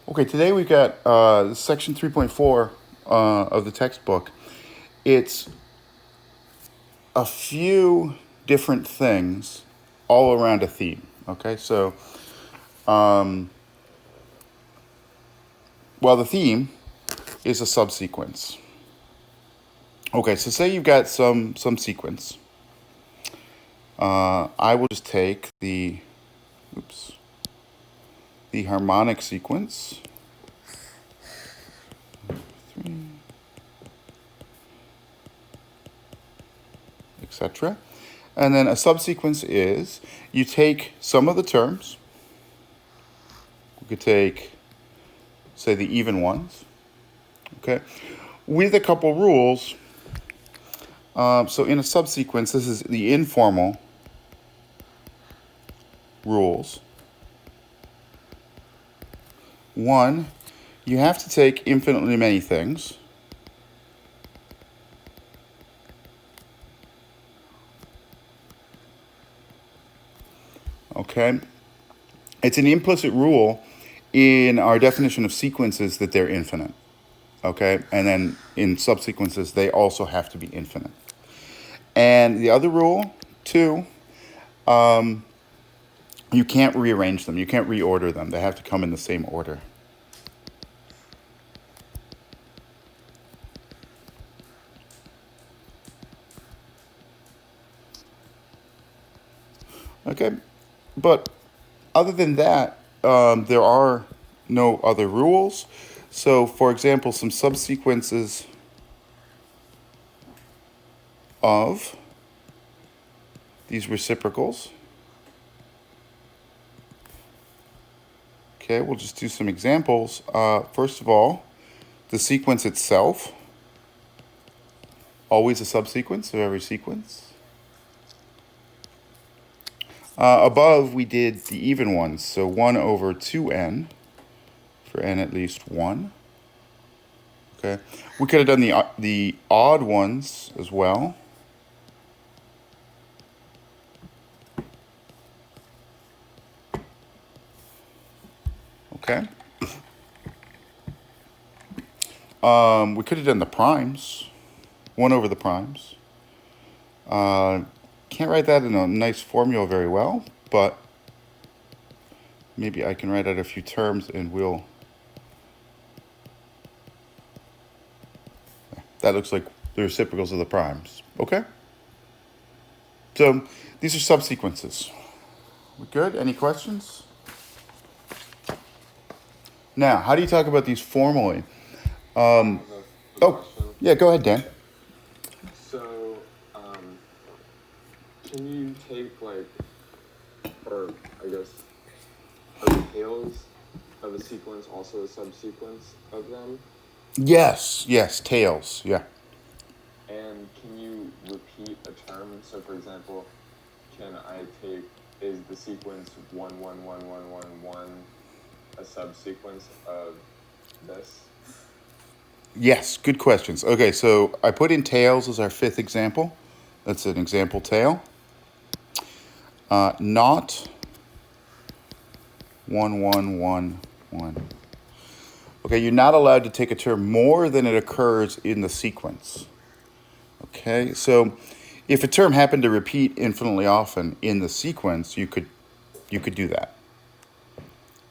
Okay, today we've got section 3.4 of the textbook. It's a few different things all around a theme. Okay, so, the theme is a subsequence. Okay, so say you've got some sequence. I will just take the harmonic sequence. Etc. And then a subsequence is you take some of the terms. We could take, say, the even ones, okay, with a couple rules. So in a subsequence, this is the informal rules. One, you have to take infinitely many things. Okay, it's an implicit rule in our definition of sequences that they're infinite. Okay, and then in subsequences, they also have to be infinite. And the other rule, two, you can't rearrange them. You can't reorder them. They have to come in the same order. Okay, but other than that, there are no other rules. So, for example, some subsequences of these reciprocals. Okay, we'll just do some examples. First of all, the sequence itself, always a subsequence of every sequence. Above, we did the even ones, so 1 over 2n for n at least 1. Okay, we could have done the odd ones as well. Okay. We could have done the primes, 1 over the primes. Can't write that in a nice formula very well, but maybe I can write out a few terms and we'll... That looks like the reciprocals of the primes. Okay? So these are subsequences. We good? Any questions? Now, how do you talk about these formally? Question. Yeah, go ahead, Dan. So, can you take or I guess, are the tails of a sequence also a subsequence of them? Yes, tails, yeah. And can you repeat a term? So, for example, is the sequence 1, 1, 1, 1, 1, 1 a subsequence of this? Yes, good questions. Okay, so I put in tails as our 5th example. That's an example tail. Not 1, 1, 1, 1. Okay, you're not allowed to take a term more than it occurs in the sequence. Okay, so if a term happened to repeat infinitely often in the sequence, you could do that.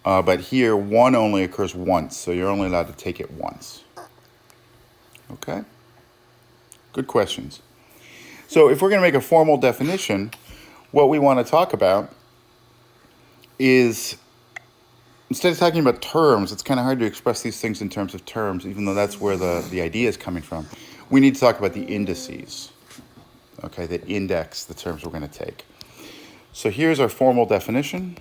But here, 1 only occurs once, so you're only allowed to take it once. Okay? Good questions. So if we're going to make a formal definition, what we want to talk about is, instead of talking about terms, it's kind of hard to express these things in terms of terms, even though that's where the idea is coming from. We need to talk about the indices, okay, that index the terms we're going to take. So here's our formal definition.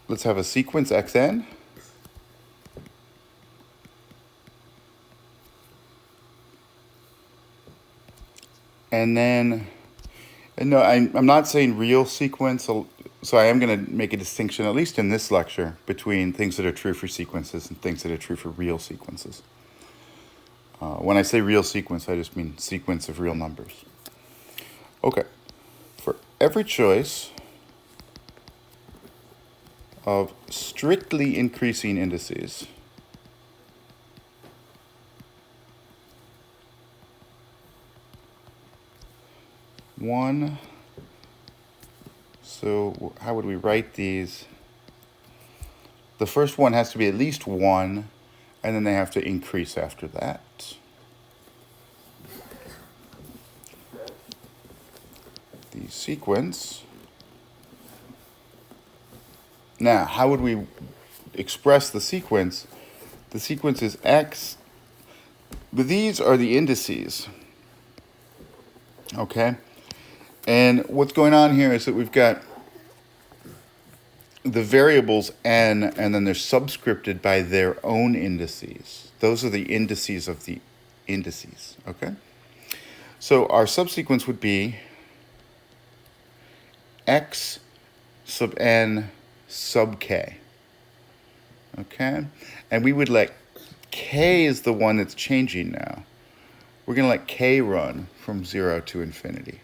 Let's have a sequence xn. And then, no, I'm not saying real sequence, so I am going to make a distinction, at least in this lecture, between things that are true for sequences and things that are true for real sequences. When I say real sequence, I just mean sequence of real numbers. Okay. For every choice of strictly increasing indices, one, so how would we write these? The first one has to be at least 1, and then they have to increase after that. The sequence. Now, how would we express the sequence? The sequence is x, but these are the indices. Okay? And what's going on here is that we've got the variables n, and then they're subscripted by their own indices. Those are the indices of the indices, okay? So our subsequence would be x sub n sub k, okay? And we would let k is the one that's changing now. We're going to let k run from 0 to infinity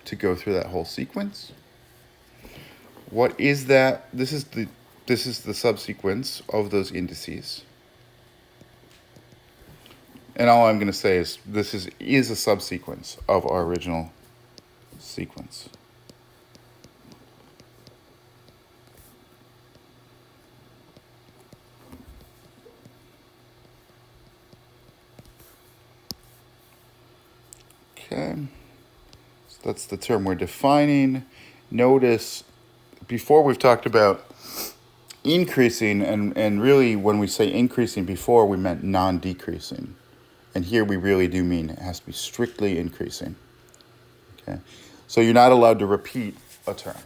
to go through that whole sequence. What is that? This is the subsequence of those indices. And all I'm going to say is this is a subsequence of our original sequence. Okay. So that's the term we're defining. Notice before we've talked about increasing, and really when we say increasing before, we meant non-decreasing. And here we really do mean it has to be strictly increasing. Okay, so you're not allowed to repeat a term.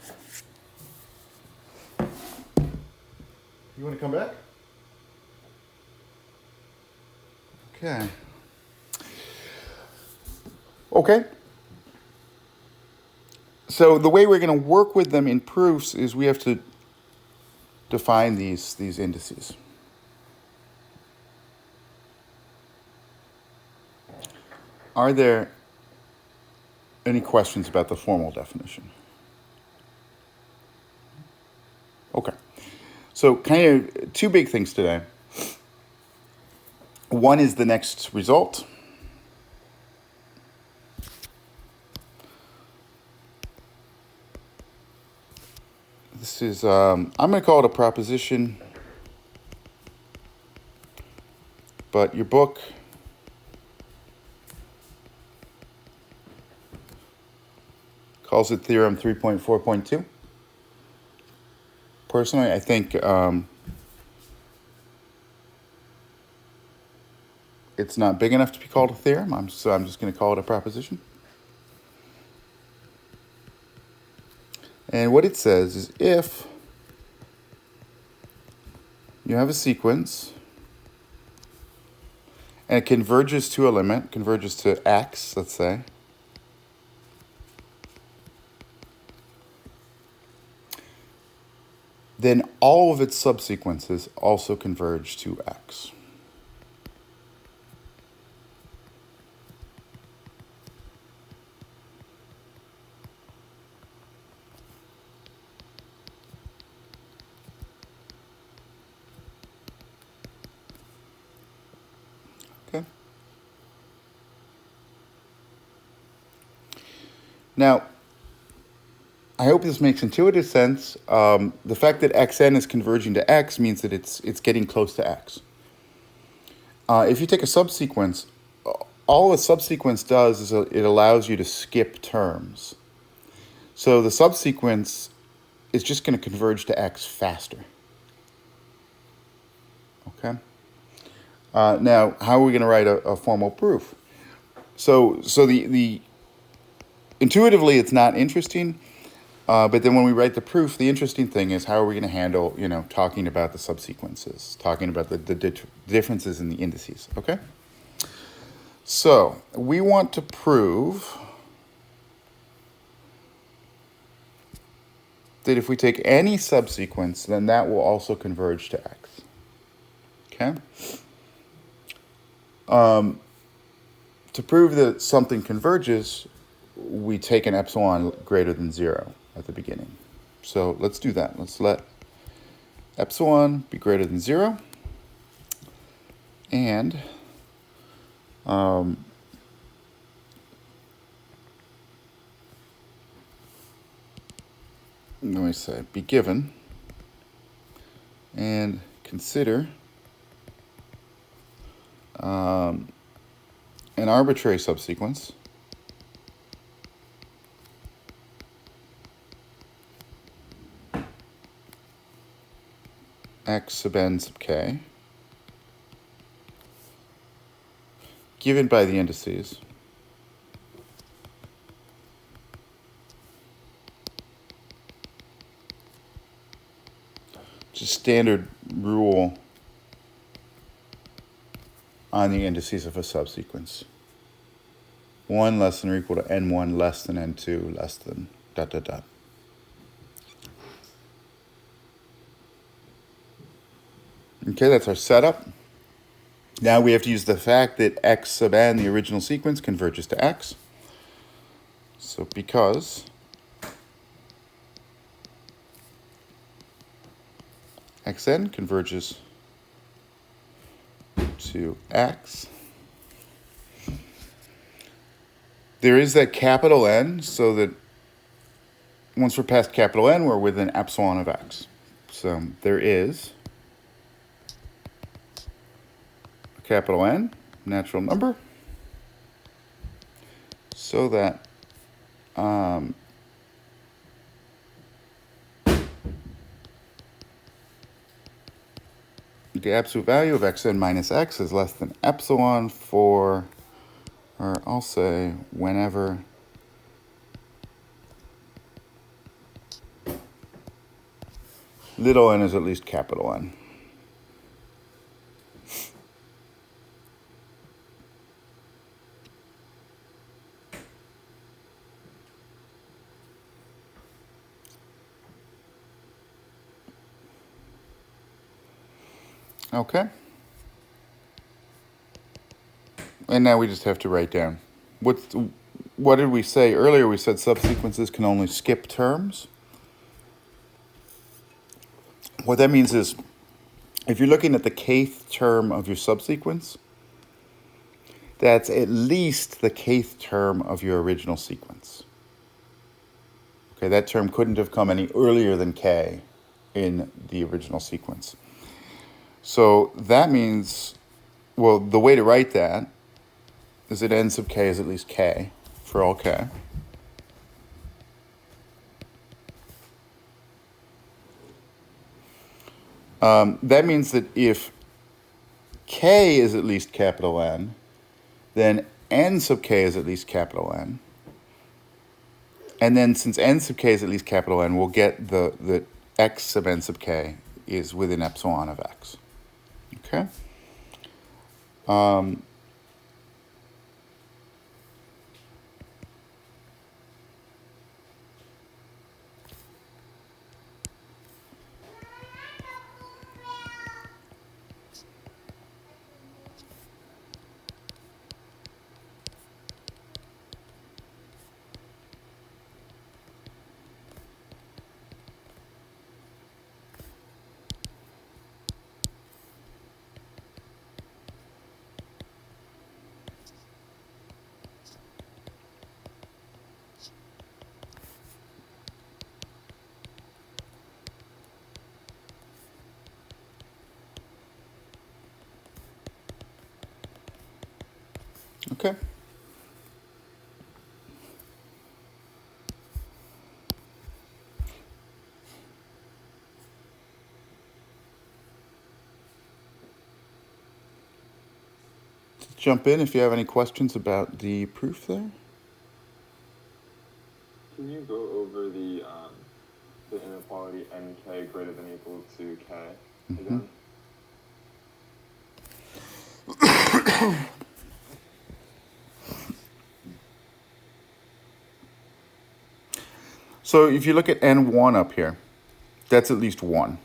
You want to come back? Okay. Okay. So the way we're going to work with them in proofs is we have to define these indices. Are there any questions about the formal definition? Okay. So kind of two big things today. One is the next result. This is, I'm going to call it a proposition, but your book calls it Theorem 3.4.2. Personally, I think it's not big enough to be called a theorem, so I'm just going to call it a proposition. And what it says is if you have a sequence and it converges to a limit, converges to x, let's say, then all of its subsequences also converge to x. Okay. Now, I hope this makes intuitive sense. The fact that xn is converging to x means that it's getting close to x. If you take a subsequence, all a subsequence does is it allows you to skip terms. So the subsequence is just going to converge to x faster. Okay. Now, how are we going to write a formal proof? So the intuitively it's not interesting, but then when we write the proof, the interesting thing is how are we going to handle, talking about the subsequences, talking about the differences in the indices. Okay. So we want to prove that if we take any subsequence, then that will also converge to x. Okay. To prove that something converges, we take an epsilon greater than 0 at the beginning. So let's do that. Let's let epsilon be greater than 0. And let me say, be given, and consider an arbitrary subsequence x sub n sub k given by the indices just standard rule on the indices of a subsequence. 1 less than or equal to n1 less than n2 less than ... Okay, that's our setup. Now we have to use the fact that x sub n, the original sequence, converges to x. So because xn converges to x, there is that capital N, so that once we're past capital N, we're within epsilon of x. So there is a capital N, natural number, so that the absolute value of xn minus x is less than epsilon for, or I'll say whenever little n is at least capital N. Okay. And now we just have to write down. What did we say earlier? We said subsequences can only skip terms. What that means is, if you're looking at the kth term of your subsequence, that's at least the kth term of your original sequence. Okay, that term couldn't have come any earlier than k in the original sequence. So that means, well, the way to write that is that n sub k is at least k for all k. That means that if k is at least capital N, then n sub k is at least capital N. And then since n sub k is at least capital N, we'll get the x sub n sub k is within epsilon of x. Okay? Okay. Jump in if you have any questions about the proof there. Can you go over the inequality nk greater than or equal to k again? So if you look at n1 up here, that's at least 1.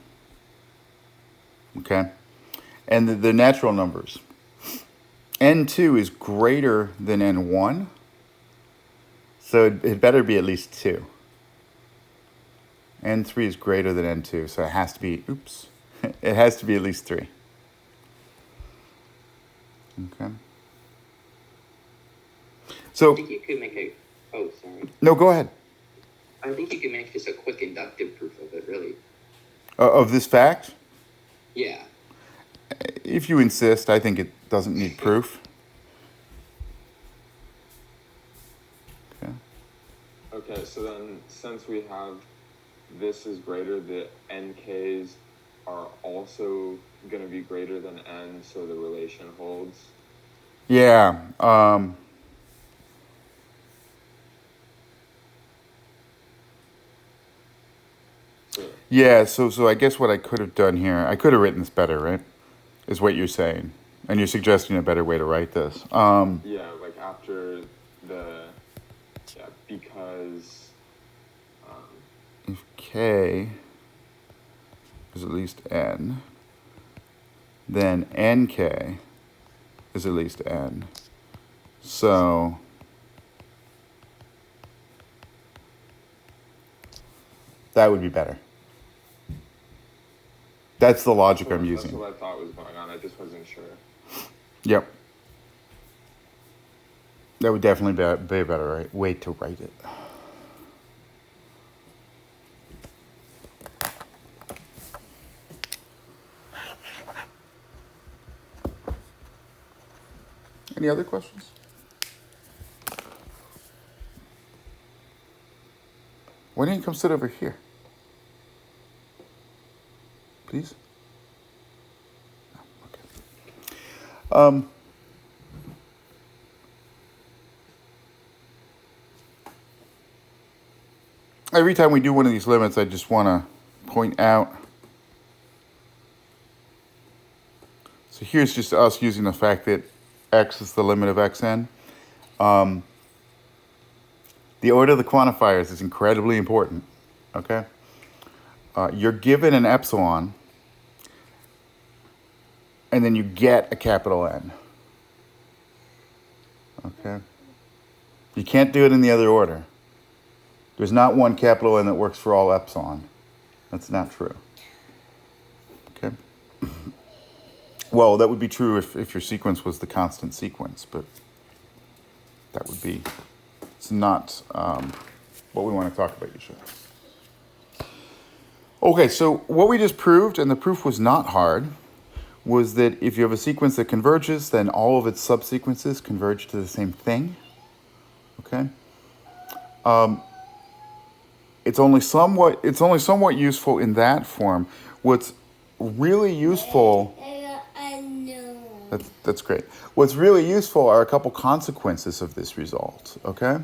Okay? And the natural numbers. n2 is greater than n1 So it better be at least 2. N3 is greater than N2, so it has to be, oops, it has to be at least 3. Okay. So, I think you could make a, oh, sorry. no, go ahead. I think you could make just a quick inductive proof of it, really. Of this fact? Yeah. If you insist, I think it doesn't need proof. Okay. Okay, so then since we have this is greater, the NKs are also going to be greater than N, so the relation holds. Yeah. Yeah, so I guess what I could have done here, I could have written this better, right? Is what you're saying. And you're suggesting a better way to write this. Yeah, like after the, because... if K is at least N, then NK is at least N. So that would be better. That's the logic I'm using. That's what I thought was going on. I just wasn't sure. Yep. That would definitely be a better way to write it. Any other questions? Why don't you come sit over here? Please? No, okay. Every time we do one of these limits, I just want to point out. So here's just us using the fact that x is the limit of xn. The order of the quantifiers is incredibly important, okay? You're given an epsilon, and then you get a capital N, okay? You can't do it in the other order. There's not one capital N that works for all epsilon. That's not true, okay? Well, that would be true if your sequence was the constant sequence, but that would be, it's not what we want to talk about usually. Okay, so what we just proved, and the proof was not hard, was that if you have a sequence that converges, then all of its subsequences converge to the same thing, okay? It's only somewhat useful in that form. What's really useful... That's great. What's really useful are a couple consequences of this result, okay?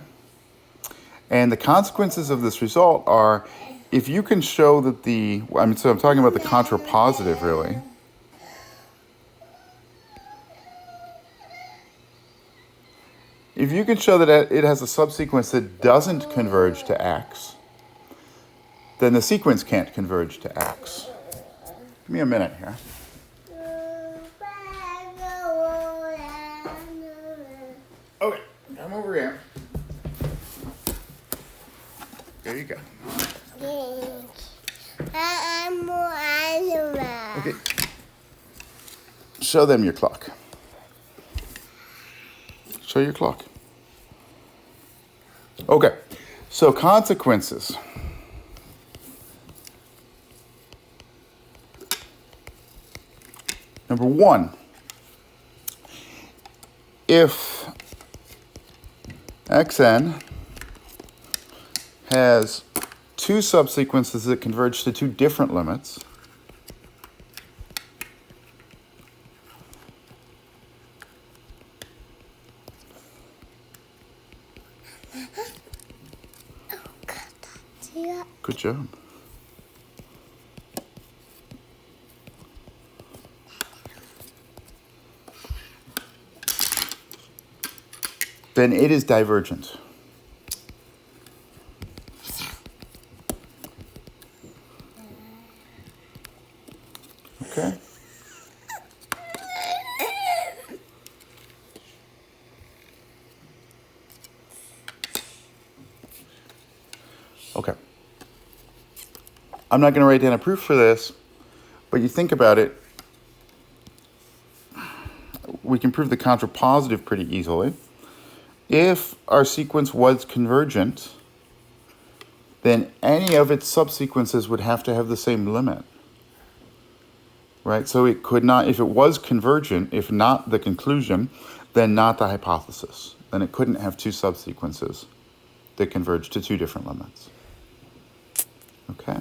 And the consequences of this result are, if you can show that so I'm talking about the contrapositive, really. If you can show that it has a subsequence that doesn't converge to x, then the sequence can't converge to x. Give me a minute here. Okay, come over here. There you go. Okay. Show them your clock. Show your clock. Okay, so consequences. Number one, if xn has two subsequences that converge to two different limits, good job. Then it is divergent. Okay. Okay. I'm not going to write down a proof for this, but you think about it, we can prove the contrapositive pretty easily. If our sequence was convergent, then any of its subsequences would have to have the same limit. Right? So it could not, if it was convergent, if not the conclusion, then not the hypothesis. Then it couldn't have two subsequences that converge to two different limits. Okay?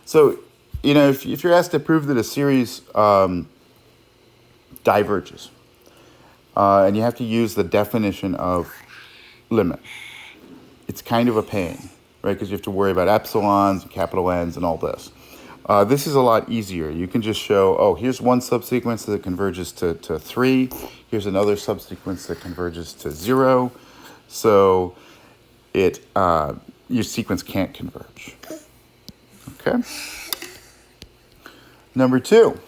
So, you know, if you're asked to prove that a series diverges, and you have to use the definition of limit, it's kind of a pain, right? Because you have to worry about epsilons, and capital N's, and all this. This is a lot easier. You can just show, oh, here's one subsequence that converges to 3. Here's another subsequence that converges to 0. So your sequence can't converge. Okay? Number 2.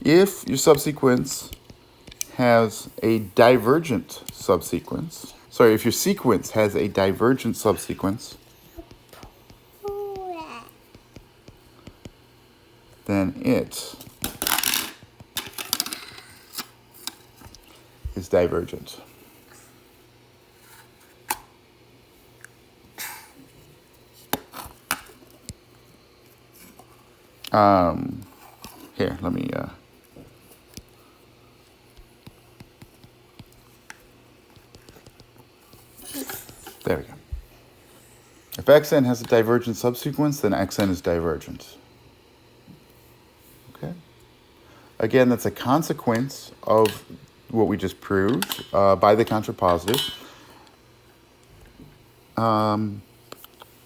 If your subsequence has a divergent subsequence, if your sequence has a divergent subsequence, then it is divergent. Here, let me there we go. If xn has a divergent subsequence, then xn is divergent. Okay. Again, that's a consequence of what we just proved by the contrapositive.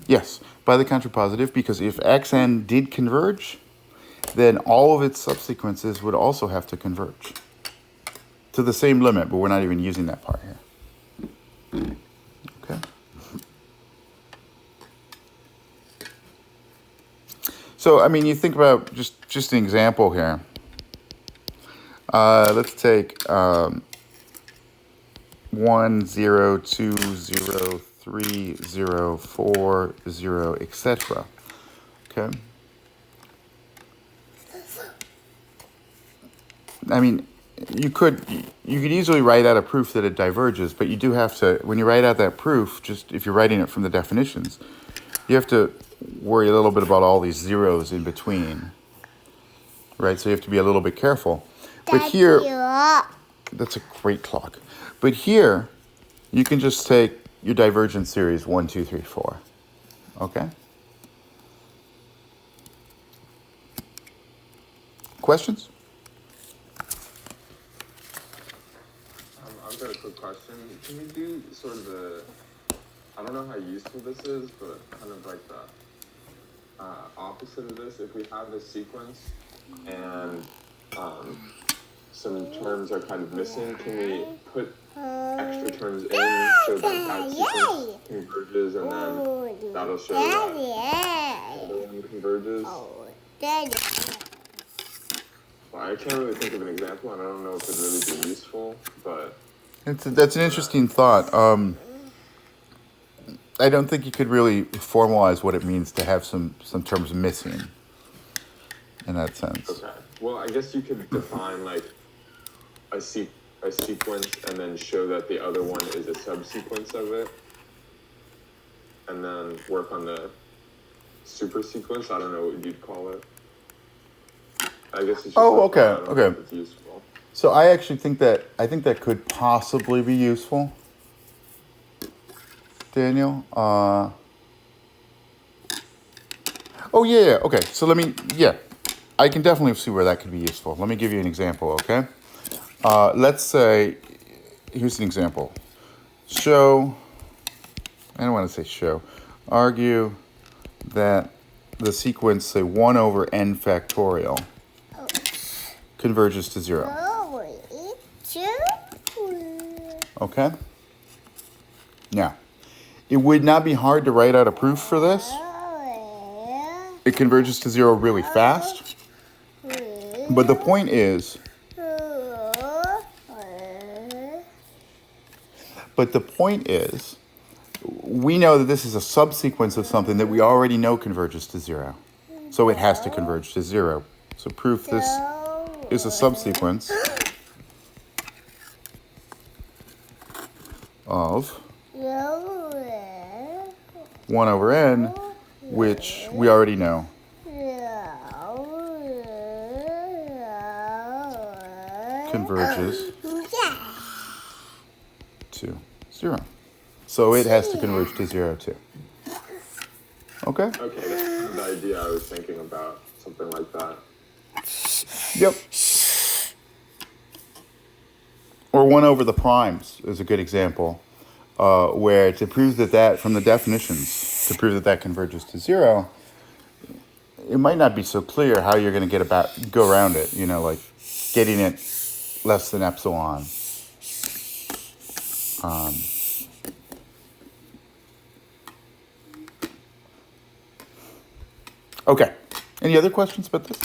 Yes, by the contrapositive, because if xn did converge, then all of its subsequences would also have to converge to the same limit, but we're not even using that part here. Okay. So, I mean, you think about just an example here. Let's take 1, 0, 2, 0, 3, 0, 4, 0, etc. Okay. I mean, you could easily write out a proof that it diverges, but you do have to, when you write out that proof, just if you're writing it from the definitions, you have to worry a little bit about all these zeros in between, right? So you have to be a little bit careful. But here, that's a great clock. But here, you can just take your divergent series 1, 2, 3, 4. Okay? Questions? I've got a quick question. Can we do sort of I don't know how useful this is, but kind of like the opposite of this? If we have this sequence and some terms are kind of missing, can we put extra terms in so that sequence converges, and then that'll show that the other one converges? Well, I can't really think of an example, and I don't know if it'd really be useful, but... That's an interesting thought. I don't think you could really formalize what it means to have some terms missing in that sense. Okay. Well, I guess you could define like a sequence and then show that the other one is a subsequence of it, and then work on the super sequence. I don't know what you'd call it. I guess it's just okay. I don't know if it's useful. So I actually think that could possibly be useful, Daniel. Okay. So I can definitely see where that could be useful. Let me give you an example, okay? Let's say, here's an example. Argue that the sequence, say 1 over n factorial, converges to 0. Okay? Now, it would not be hard to write out a proof for this. It converges to 0 really fast. But the point is we know that this is a subsequence of something that we already know converges to 0. So it has to converge to 0. So proof this is a subsequence of 1 over n, which we already know converges to 0. So it has to converge to 0 too. Okay? Okay, that's the idea I was thinking about, something like that. Yep. Or 1 over the primes is a good example, where to prove that from the definitions, to prove that converges to 0, it might not be so clear how you're going to go around it, like getting it less than epsilon. Okay. Any other questions about this?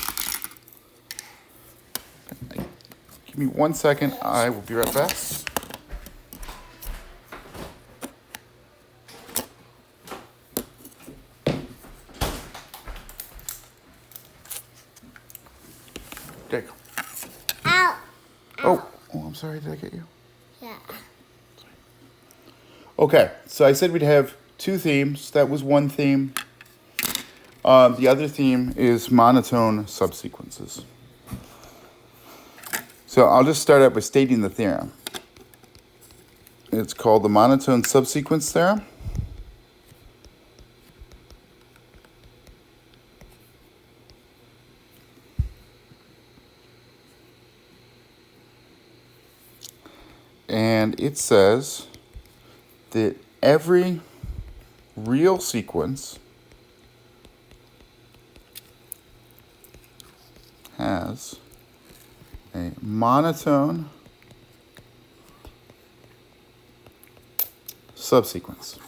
Give me 1 second. I will be right back. There you go. Ow. Oh, I'm sorry. Did I get you? Yeah. Okay. So I said we'd have 2 themes. That was one theme. The other theme is monotone subsequences. So I'll just start out by stating the theorem. It's called the monotone subsequence theorem. And it says that every real sequence has a monotone subsequence.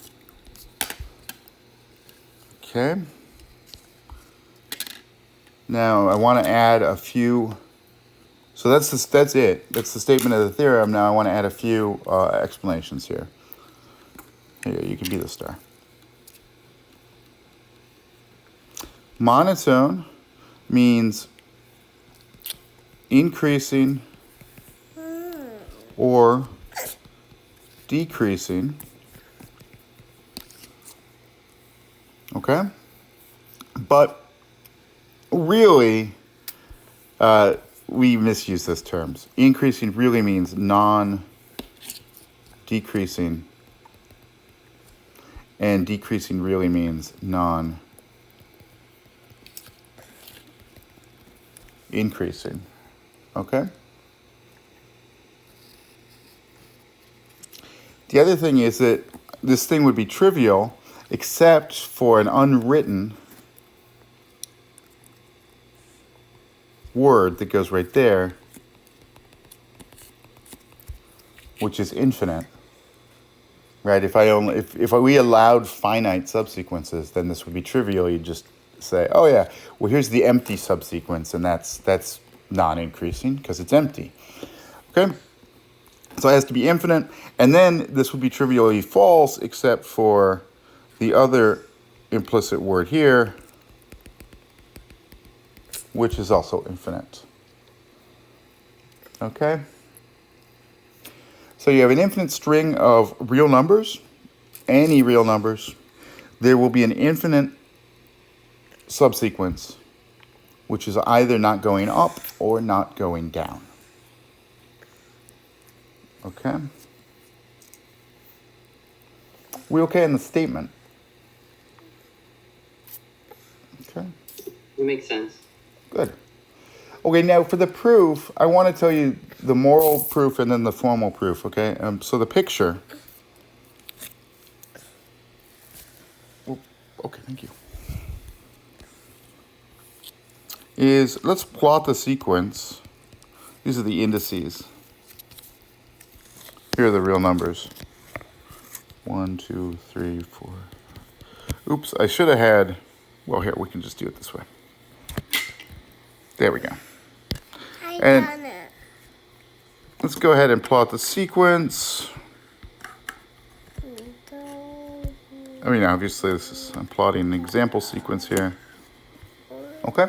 Okay. Now I want to add a few. So that's it. That's the statement of the theorem. Now I want to add a few explanations here. Here, you can be the star. Monotone means increasing or decreasing. Okay? But really, we misuse those terms. Increasing really means non-decreasing, and decreasing really means non-increasing. Okay? The other thing is that this thing would be trivial except for an unwritten word that goes right there, which is infinite. Right? If we allowed finite subsequences, then this would be trivial. You'd just say, oh yeah, well here's the empty subsequence, and that's non-increasing because it's empty. Okay? So it has to be infinite, and then this would be trivially false except for the other implicit word here, which is also infinite. Okay? So you have an infinite string of real numbers, any real numbers. There will be an infinite subsequence, which is either not going up or not going down. Okay? We okay in the statement? Okay. It makes sense. Good. Okay, now for the proof, I want to tell you the moral proof and then the formal proof, okay? So the picture. Okay, thank you. Let's plot the sequence. These are the indices. Here are the real numbers. 1, 2, 3, 4. Oops, I should have had, well, here, we can just do it this way. There we go. And let's go ahead and plot the sequence. I mean, obviously, I'm plotting an example sequence here. Okay.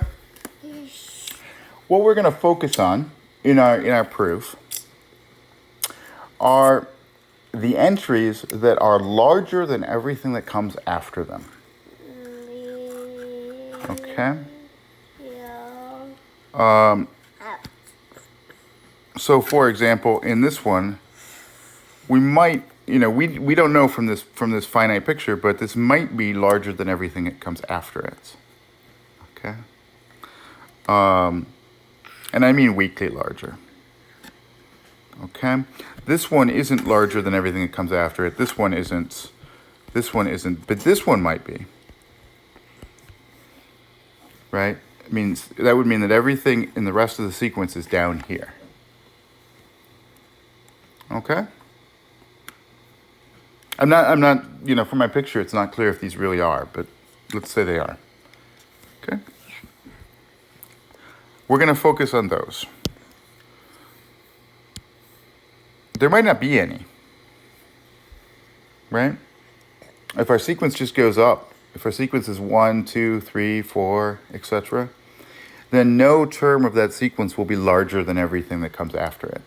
What we're going to focus on in our proof are the entries that are larger than everything that comes after them. Okay. So, for example, in this one, we might, we don't know from this finite picture, but this might be larger than everything that comes after it. Okay. And I mean weakly larger. Okay. This one isn't larger than everything that comes after it. This one isn't. This one isn't. But this one might be. Right? That would mean that everything in the rest of the sequence is down here. Okay? I'm not, from my picture, it's not clear if these really are, but let's say they are. Okay? We're going to focus on those. There might not be any. Right? If our sequence just goes up, if our sequence is 1, 2, 3, 4, etc., then no term of that sequence will be larger than everything that comes after it.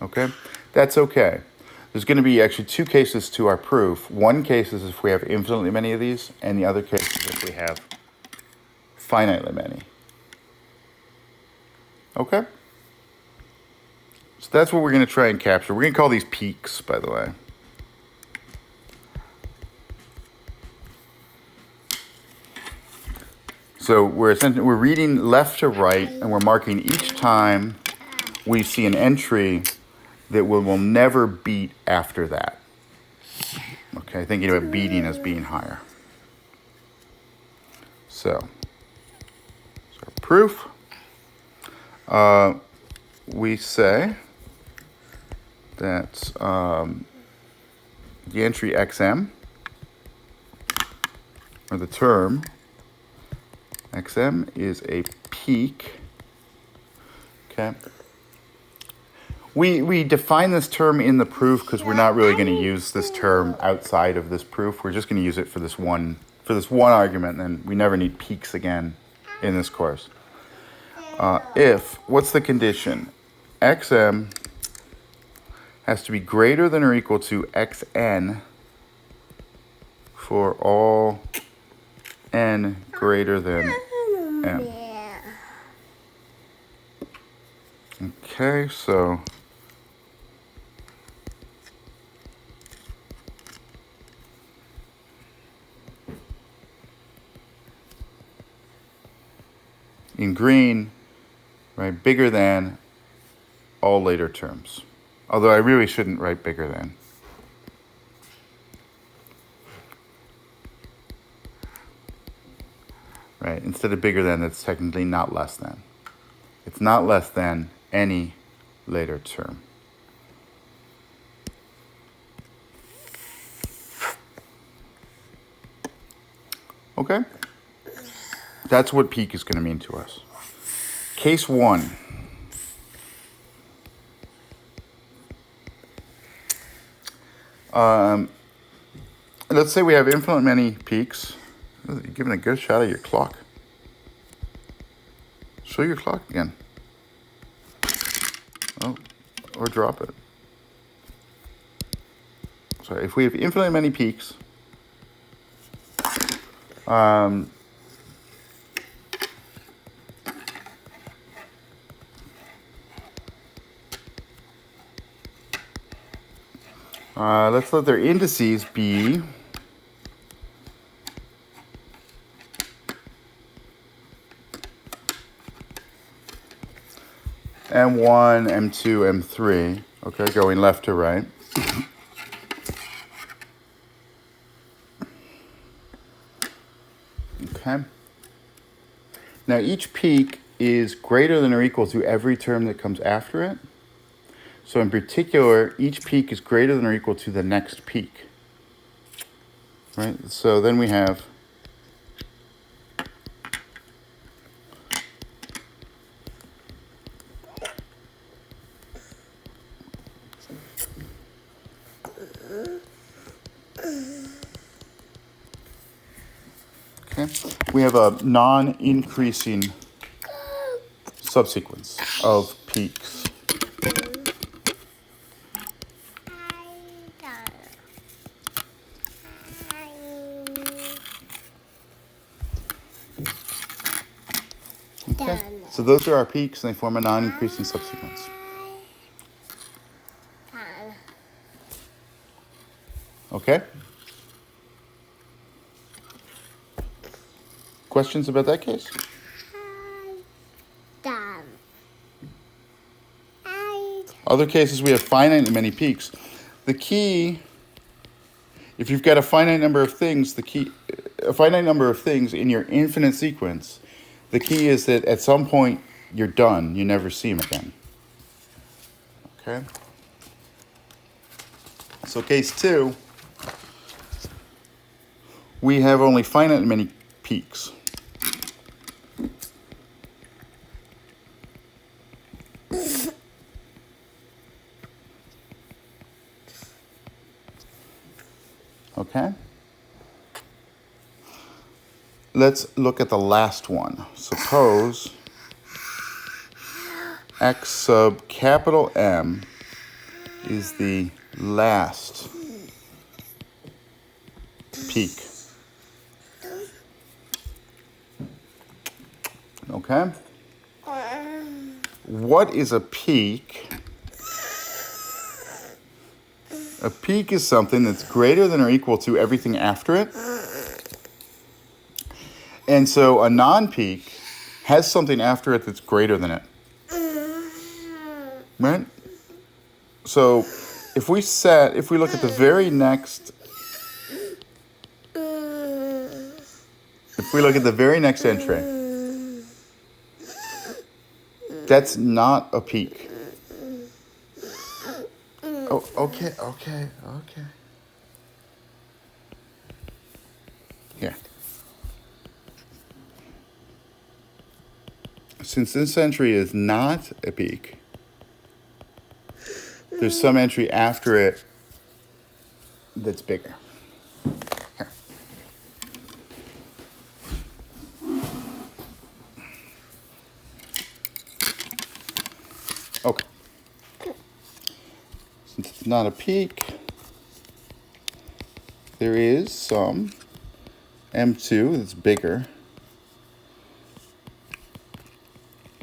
Okay? That's okay. There's going to be actually two cases to our proof. One case is if we have infinitely many of these, and the other case is if we have finitely many. Okay? So that's what we're going to try and capture. We're going to call these peaks, by the way. So we're reading left to right, and we're marking each time we see an entry that will never beat after that. Okay, thinking about beating as being higher. So proof. We say that the entry xm, or the term xm, is a peak. Okay. We define this term in the proof because we're not really going to use this term outside of this proof. We're just going to use it for this one argument, and we never need peaks again in this course. What's the condition? Xm has to be greater than or equal to xn for all n greater than m. Okay, so in green, right, bigger than all later terms. Although I really shouldn't write bigger than. Right, instead of bigger than, it's technically not less than. It's not less than any later term. Okay? That's what peak is going to mean to us. Case 1. Let's say we have infinite many peaks. You're giving a good shot at your clock. Show your clock again. Oh, or drop it. Sorry, if we have infinitely many peaks, let's let their indices be M1, M2, M3, okay, going left to right. Okay. Now each peak is greater than or equal to every term that comes after it. So in particular, each peak is greater than or equal to the next peak. Right? So then we have Okay, we have a non-increasing subsequence of peaks. Okay, so those are our peaks, and they form a non-increasing subsequence. Okay? Questions about that case? Other cases, we have finite many peaks. The key, if you've got a finite number of things, a finite number of things in your infinite sequence, the key is that at some point you're done. You never see them again. Okay? So case 2, we have only finite many peaks. Okay? Let's look at the last one. Suppose x sub capital M is the last peak. Okay? What is a peak? A peak is something that's greater than or equal to everything after it. And so a non-peak has something after it that's greater than it. Right? So if we look at the very next entry, that's not a peak. Oh, okay. Here. Since this entry is not a peak, there's some entry after it that's bigger. Here. Okay. Since it's not a peak, there is some M2 that's bigger,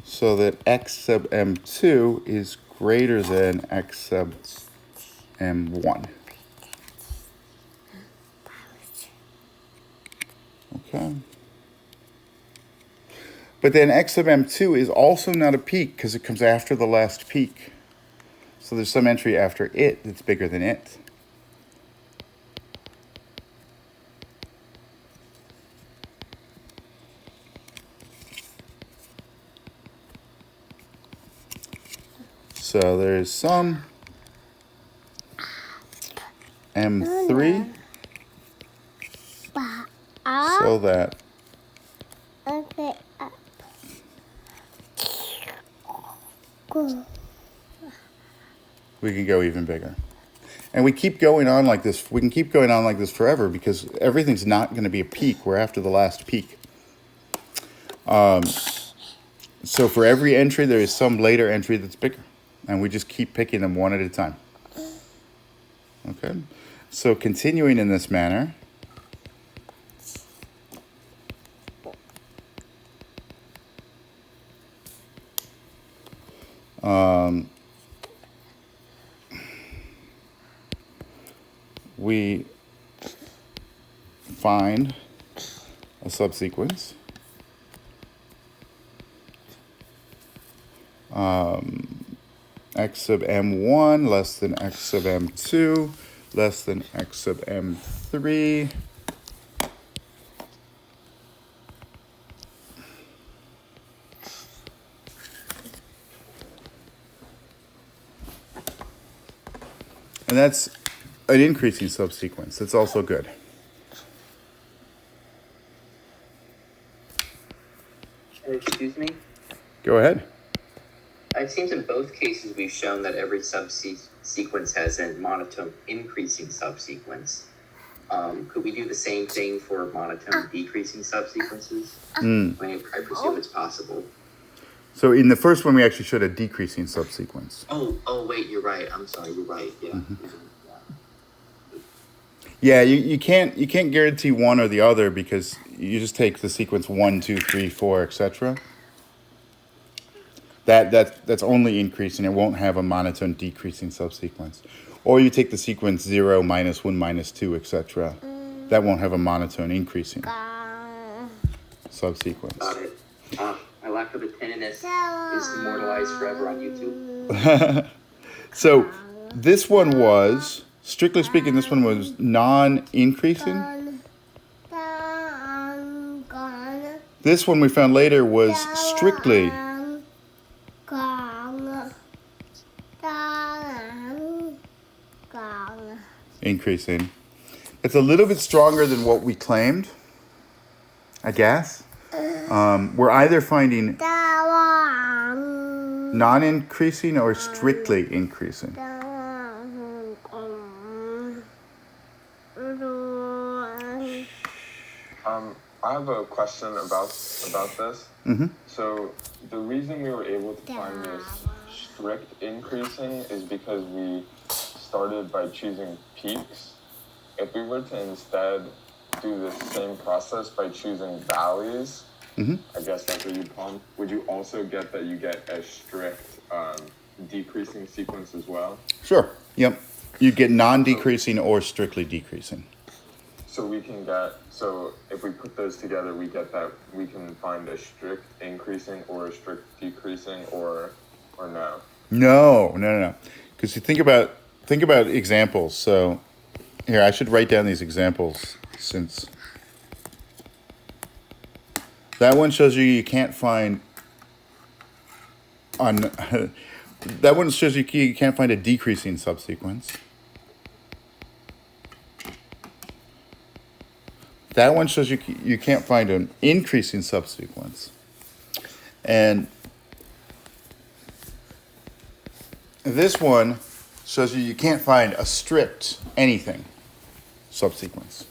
so that x sub M2 is greater than x sub M1. Okay. But then x sub M2 is also not a peak because it comes after the last peak. So there's some entry after it that's bigger than it. So there's some M3 so that we can go even bigger. And we keep going on like this. We can keep going on like this forever because everything's not going to be a peak. We're after the last peak. So for every entry, there is some later entry that's bigger. And we just keep picking them one at a time. Okay? So continuing in this manner, we find a subsequence x sub M1 less than x sub M2 less than x sub M3 and that's an increasing subsequence. That's also good. Excuse me? Go ahead. It seems in both cases we've shown that every subsequence has a monotone increasing subsequence. Could we do the same thing for monotone decreasing subsequences? I presume it's possible. So in the first one, we actually showed a decreasing subsequence. Oh, wait, you're right. I'm sorry, you're right. Yeah. Yeah, you can't guarantee one or the other because you just take the sequence 1, 2, 3, 4, etc. That's only increasing. It won't have a monotone decreasing subsequence. Or you take the sequence 0, -1, -2, etc. That won't have a monotone increasing subsequence. Got it. My lack of attentiveness is immortalized forever on YouTube. So this one was, strictly speaking, this one was non-increasing. This one we found later was strictly increasing. It's a little bit stronger than what we claimed, I guess. We're either finding non-increasing or strictly increasing. I have a question about this. Mm-hmm. So the reason we were able to find this strict increasing is because we started by choosing peaks. If we were to instead do the same process by choosing valleys, I guess that's what you'd call them, would you also get that you get a strict decreasing sequence as well? Sure. Yep. You get non-decreasing or strictly decreasing. So we can get, so if we put those together, we get that we can find a strict increasing or a strict decreasing or no? No. Because you think about examples. So here, I should write down these examples since that one shows you can't find on that one shows you can't find a decreasing subsequence. That one shows you can't find an increasing subsequence. And this one shows you can't find a strict anything subsequence.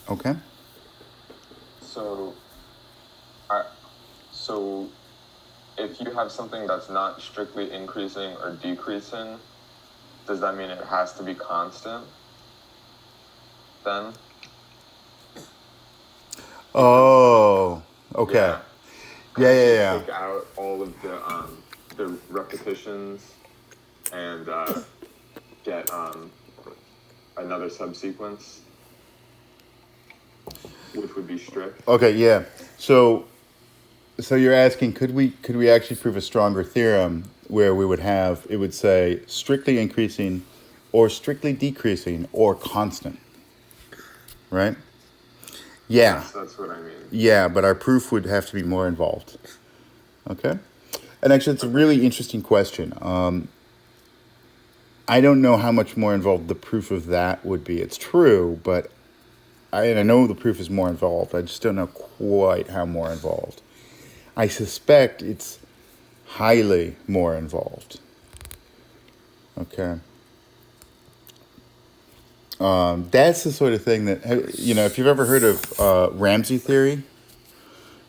Okay? So if you have something that's not strictly increasing or decreasing, does that mean it has to be constant then? Oh, okay. Yeah. Take out all of the repetitions and get another subsequence, which would be strict. Okay, yeah. So you're asking, could we actually prove a stronger theorem where we would have, it would say strictly increasing or strictly decreasing or constant, right? Yeah. Yes, that's what I mean. Yeah, but our proof would have to be more involved. Okay? And actually, it's a really interesting question. I don't know how much more involved the proof of that would be. It's true, but I know the proof is more involved. I just don't know quite how more involved. I suspect it's highly more involved. Okay. That's the sort of thing that, if you've ever heard of Ramsey theory,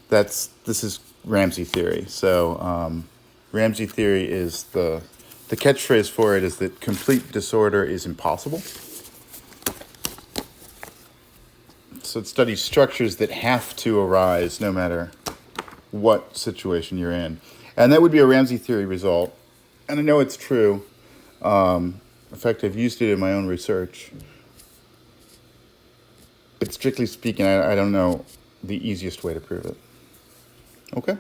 this is Ramsey theory. So Ramsey theory is the catchphrase for it is that complete disorder is impossible. So it studies structures that have to arise no matter what situation you're in. And that would be a Ramsey theory result. And I know it's true. In fact, I've used it in my own research. But strictly speaking, I don't know the easiest way to prove it. Okay?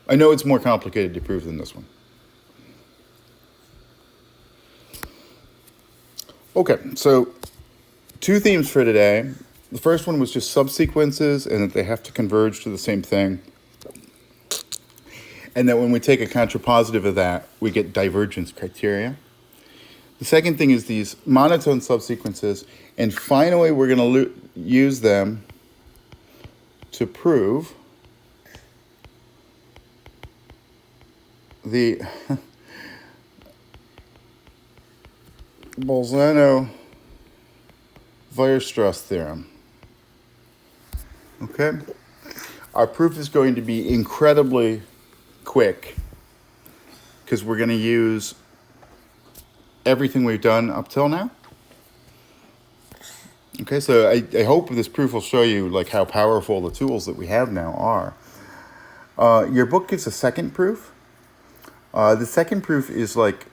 I know it's more complicated to prove than this one. Okay, so 2 themes for today. The first one was just subsequences and that they have to converge to the same thing. And that when we take a contrapositive of that, we get divergence criteria. The second thing is these monotone subsequences. And finally, we're going to use them to prove the Bolzano-Weierstrass theorem. Okay? Our proof is going to be incredibly quick because we're going to use everything we've done up till now. Okay, so I hope this proof will show you like how powerful the tools that we have now are. Your book gives a second proof. The second proof is like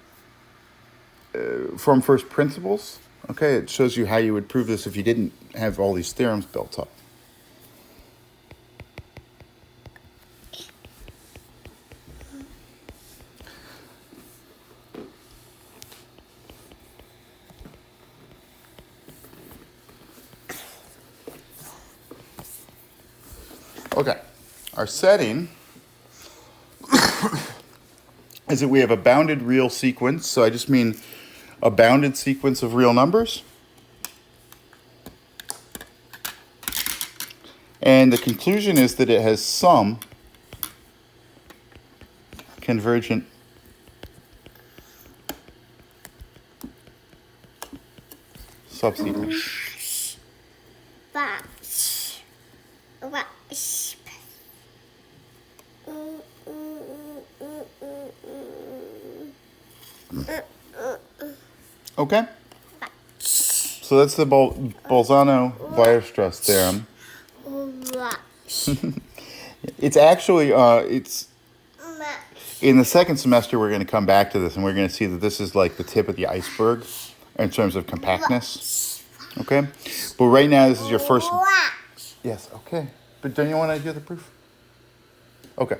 from first principles. Okay, it shows you how you would prove this if you didn't have all these theorems built up. Okay, our setting is that we have a bounded real sequence. So I just mean a bounded sequence of real numbers. And the conclusion is that it has some convergent subsequence. Okay? So that's the Bolzano-Weierstrass theorem. It's actually, it's in the second semester, we're going to come back to this and we're going to see that this is like the tip of the iceberg in terms of compactness. Okay? But right now, this is your first. Yes, okay. But don't you want to hear the proof? Okay.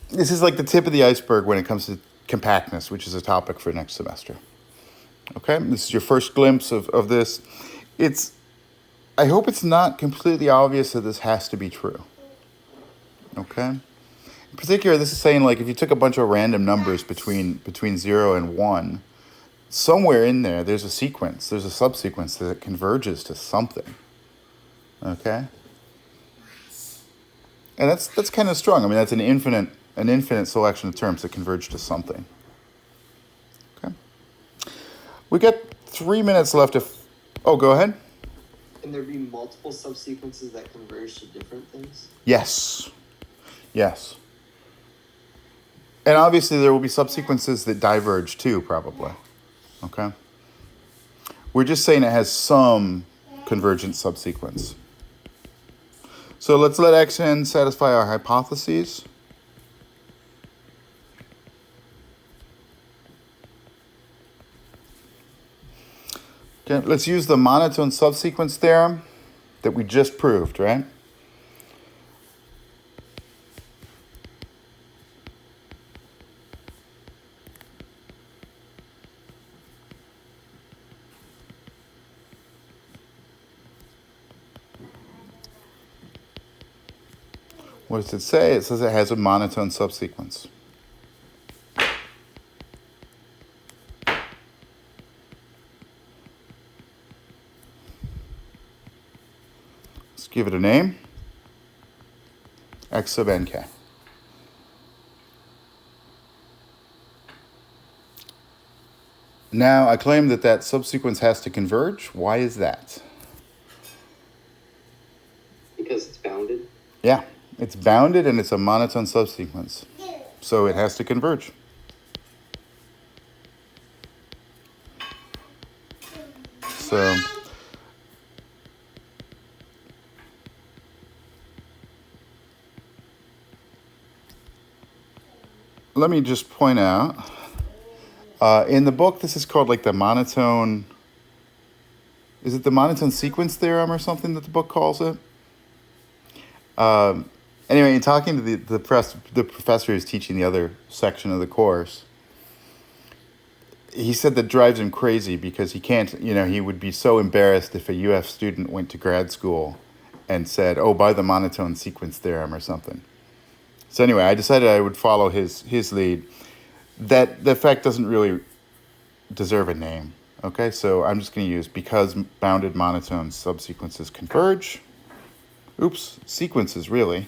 This is like the tip of the iceberg when it comes to compactness, which is a topic for next semester. Okay? This is your first glimpse of this. I hope it's not completely obvious that this has to be true. Okay? In particular, this is saying like if you took a bunch of random numbers between 0 and 1, somewhere in there, there's a sequence, there's a subsequence that converges to something. Okay? And that's kind of strong. I mean, that's an infinite selection of terms that converge to something. Okay? We got 3 minutes left oh, go ahead. Can there be multiple subsequences that converge to different things? Yes. Yes. And obviously there will be subsequences that diverge too, probably. Okay? We're just saying it has some convergent subsequence. So let's let xn satisfy our hypotheses. Okay, let's use the monotone subsequence theorem that we just proved, right? What does it say? It says it has a monotone subsequence. Let's give it a name. X sub nk. Now, I claim that that subsequence has to converge. Why is that? Because it's bounded. Yeah, it's bounded and it's a monotone subsequence. So it has to converge. So let me just point out, in the book, this is called like the monotone, is it the monotone sequence theorem or something that the book calls it? Anyway, in talking to the professor who's teaching the other section of the course, he said that drives him crazy because he can't, he would be so embarrassed if a UF student went to grad school and said, oh, by the monotone sequence theorem or something. So anyway, I decided I would follow his lead. That the effect doesn't really deserve a name. Okay, so I'm just going to use because bounded monotone subsequences converge. Oops, sequences really.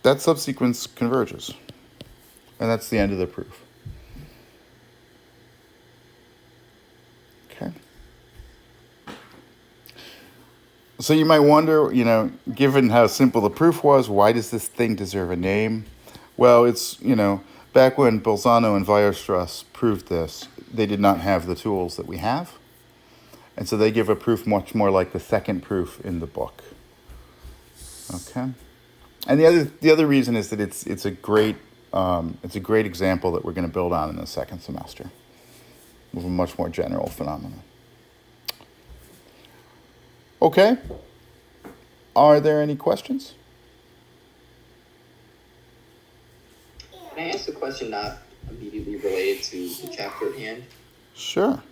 That subsequence converges. And that's the end of the proof. Okay. So you might wonder, given how simple the proof was, why does this thing deserve a name? Well, it's, back when Bolzano and Weierstrass proved this, they did not have the tools that we have. And so they give a proof much more like the second proof in the book. Okay. And the other reason is that it's a great example that we're going to build on in the second semester with a much more general phenomenon. Okay. Are there any questions? Can I ask a question not immediately related to the chapter at hand? Sure.